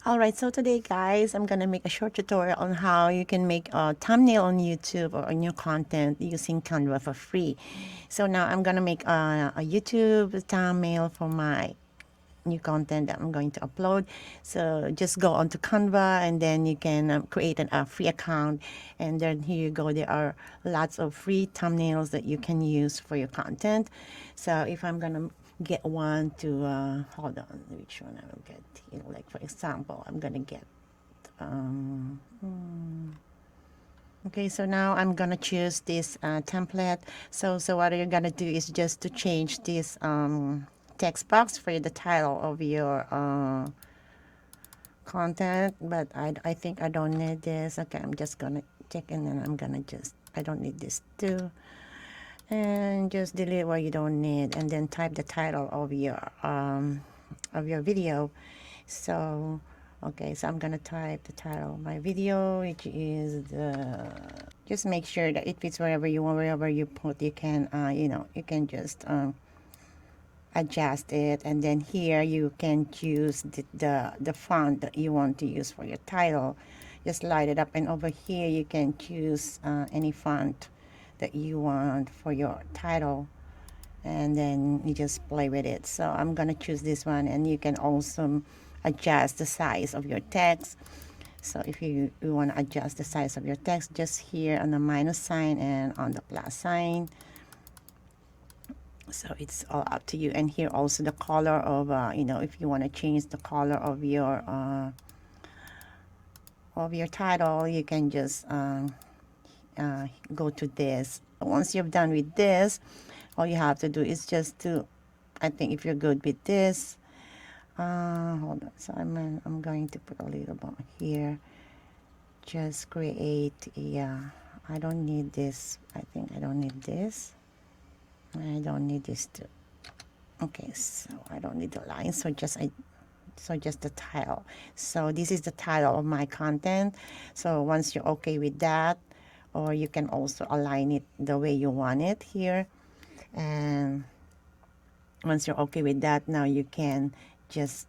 Alright, so today guys, I'm gonna make a short tutorial on how you can make a thumbnail on YouTube or on your content using Canva for free. So now I'm gonna make a YouTube thumbnail for my new content that I'm going to upload. So just go onto Canva and then you can create a free account, and then here you go. There are lots of free thumbnails that you can use for your content. So if I'm gonna get one to hold on, which one I will get here? Like for example, I'm gonna get okay, so now I'm gonna choose this template. So what you're gonna do is just to change this text box for the title of your content. But I think I don't need this. Okay, I'm just gonna check, and then I'm gonna just, I don't need this too. And just delete what you don't need, and then type the title of your video. So okay, so I'm gonna type the title of my video, which is the, just make sure that it fits wherever you want. Wherever you put, you can you can just adjust it, and then here you can choose the font that you want to use for your title. Just light it up, and over here you can choose any font that you want for your title, and then you just play with it. So I'm gonna choose this one, and you can also adjust the size of your text. So if you want to adjust the size of your text, just here on the minus sign and on the plus sign. So it's all up to you. And here also the color of if you want to change the color of your title, you can just go to this. Once you're done with this, all you have to do is just to, I think if you're good with this, hold on. So I'm going to put a little bit here. Just create a I don't need this. I think I don't need this. I don't need this too. Okay, so I don't need the line. So just the title. So this is the title of my content. So once you're okay with that, or you can also align it the way you want it here. And once you're okay with that, now you can just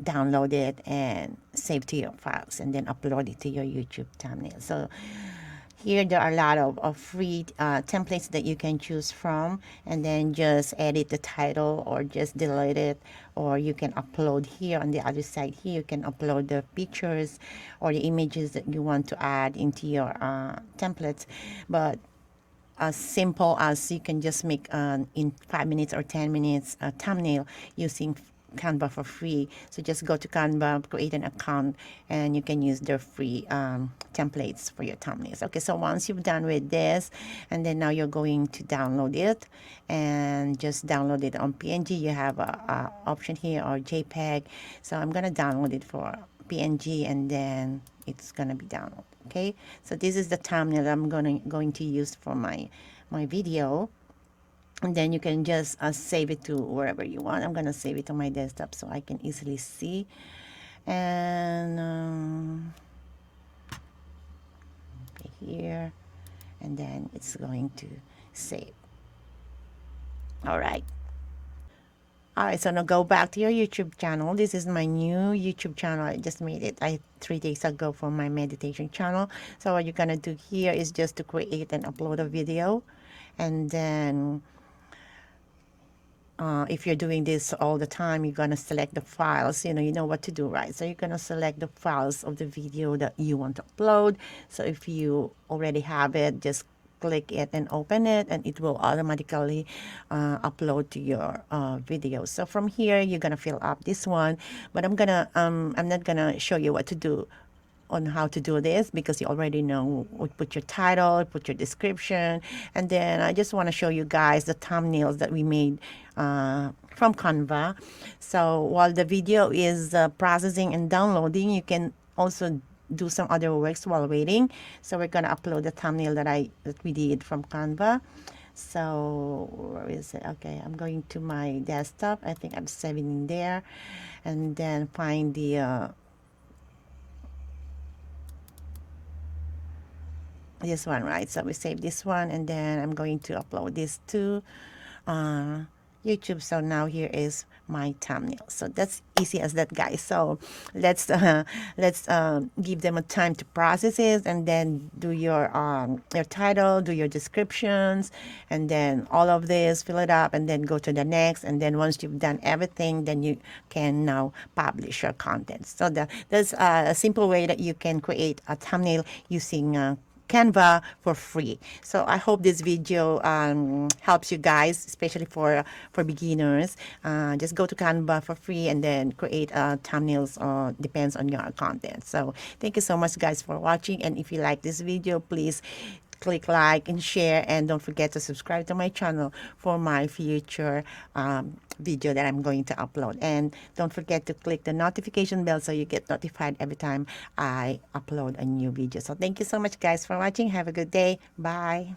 download it and save to your files, and then upload it to your YouTube thumbnail. So here there are a lot of free templates that you can choose from, and then just edit the title or just delete it, or you can upload here on the other side. Here you can upload the pictures or the images that you want to add into your templates. But as simple as you can just make in 5 minutes or 10 minutes a thumbnail using Canva for free. So just go to Canva, create an account, and you can use their free templates for your thumbnails. Okay, so once you've done with this, and then now you're going to download it, and just download it on PNG. You have a option here, or JPEG. So I'm gonna download it for PNG, and then it's gonna be downloaded. Okay, so this is the thumbnail I'm going to use for my video. And then you can just save it to wherever you want. I'm gonna save it to my desktop so I can easily see. And okay, here, and then it's going to save. All right. All right, so now go back to your YouTube channel. This is my new YouTube channel. I just made it 3 days ago for my meditation channel. So what you're gonna do here is just to create and upload a video, and then if you're doing this all the time, you're gonna select the files. You know what to do, right? So you're gonna select the files of the video that you want to upload. So if you already have it, just click it and open it, and it will automatically upload to your video. So from here, you're gonna fill up this one, but I'm not gonna show you what to do on how to do this, because you already know. Put your title, put your description, and then I just want to show you guys the thumbnails that we made from Canva. So while the video is processing and downloading, you can also do some other works while waiting. So we're gonna upload the thumbnail that we did from Canva. So where is it? Okay, I'm going to my desktop. I think I'm saving in there, and then find the this one, right? So we save this one, and then I'm going to upload this to YouTube. So now here is my thumbnail. So that's easy as that, guys. So let's give them a time to process it, and then do your title, do your descriptions, and then all of this, fill it up, and then go to the next. And then once you've done everything, then you can now publish your content. So that's a simple way that you can create a thumbnail using Canva for free. So I hope this video helps you guys, especially for beginners. Just go to Canva for free and then create thumbnails. Depends on your content. So thank you so much, guys, for watching. And if you like this video, please click like and share, and don't forget to subscribe to my channel for my future video that I'm going to upload. And don't forget to click the notification bell so you get notified every time I upload a new video. So thank you so much, guys, for watching. Have a good day. Bye.